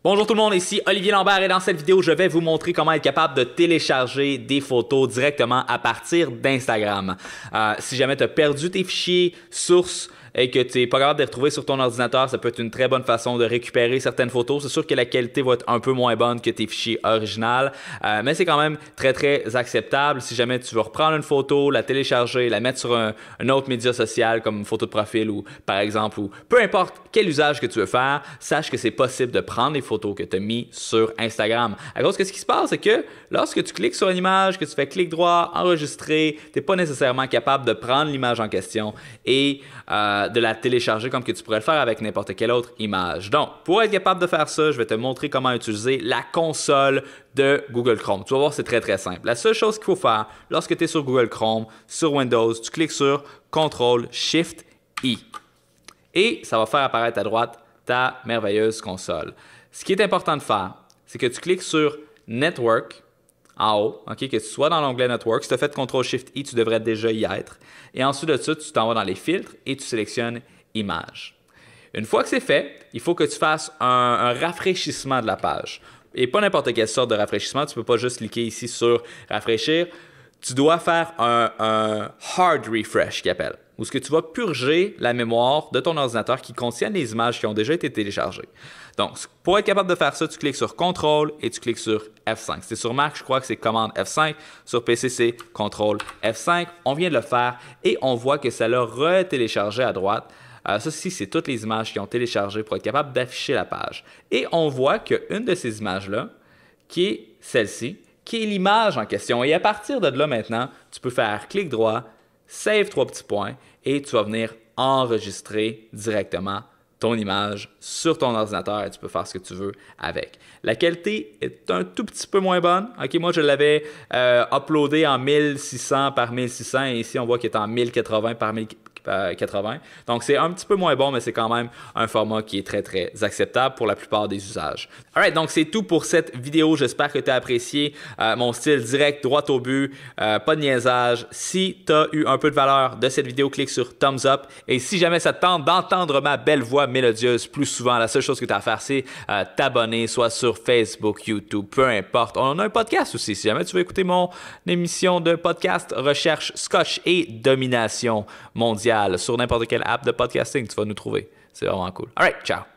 Bonjour tout le monde, ici Olivier Lambert et dans cette vidéo, je vais vous montrer comment être capable de télécharger des photos directement à partir d'Instagram. Si jamais tu as perdu tes fichiers sources et que tu n'es pas capable de les retrouver sur ton ordinateur, ça peut être une très bonne façon de récupérer certaines photos. C'est sûr que la qualité va être un peu moins bonne que tes fichiers originaux, mais c'est quand même très acceptable. Si jamais tu veux reprendre une photo, la télécharger, la mettre sur un autre média social comme une photo de profil ou par exemple, ou peu importe quel usage que tu veux faire, sache que c'est possible de prendre les photos que tu as mis sur Instagram. À cause que ce qui se passe, c'est que lorsque tu cliques sur une image, que tu fais clic droit, enregistrer, tu n'es pas nécessairement capable de prendre l'image en question et de la télécharger comme que tu pourrais le faire avec n'importe quelle autre image. Donc, pour être capable de faire ça, je vais te montrer comment utiliser la console de Google Chrome. Tu vas voir, c'est très simple. La seule chose qu'il faut faire lorsque tu es sur Google Chrome, sur Windows, tu cliques sur CTRL-SHIFT-I. Et ça va faire apparaître à droite ta merveilleuse console. Ce qui est important de faire, c'est que tu cliques sur Network en haut, que tu sois dans l'onglet Network. Si tu as fait CTRL-SHIFT-I, tu devrais déjà y être. Et ensuite de ça, tu t'en vas dans les filtres et tu sélectionnes Images. Une fois que c'est fait, il faut que tu fasses un rafraîchissement de la page. Et pas n'importe quelle sorte de rafraîchissement. Tu ne peux pas juste cliquer ici sur Rafraîchir. Tu dois faire un hard refresh qui appelle, où ce que tu vas purger la mémoire de ton ordinateur qui contient les images qui ont déjà été téléchargées. Donc, pour être capable de faire ça, tu cliques sur CTRL et tu cliques sur F5. C'est sur Mac, je crois que c'est commande F5. Sur PC, c'est CTRL F5. On vient de le faire et on voit que ça l'a retéléchargé à droite. Ça, c'est toutes les images qui ont téléchargé pour être capable d'afficher la page. Et on voit qu'une de ces images-là, qui est celle-ci, qui est l'image en question. Et à partir de là, maintenant, tu peux faire clic droit, save 3 petits points et tu vas venir enregistrer directement ton image sur ton ordinateur et tu peux faire ce que tu veux avec. La qualité est un tout petit peu moins bonne. Moi, je l'avais uploadé en 1600 par 1600 et ici, on voit qu'il est en 1080 par 1080. Donc, c'est un petit peu moins bon, mais c'est quand même un format qui est très acceptable pour la plupart des usages. Alright, donc c'est tout pour cette vidéo. J'espère que tu as apprécié mon style direct, droit au but, pas de niaisage. Si tu as eu un peu de valeur de cette vidéo, clique sur Thumbs Up. Et si jamais ça te tente d'entendre ma belle voix mélodieuse plus souvent, la seule chose que tu as à faire, c'est t'abonner, soit sur Facebook, YouTube, peu importe. On a un podcast aussi. Si jamais tu veux écouter mon émission de podcast, recherche Scotch et domination mondiale sur n'importe quelle app de podcasting, tu vas nous trouver. C'est vraiment cool. All right, ciao!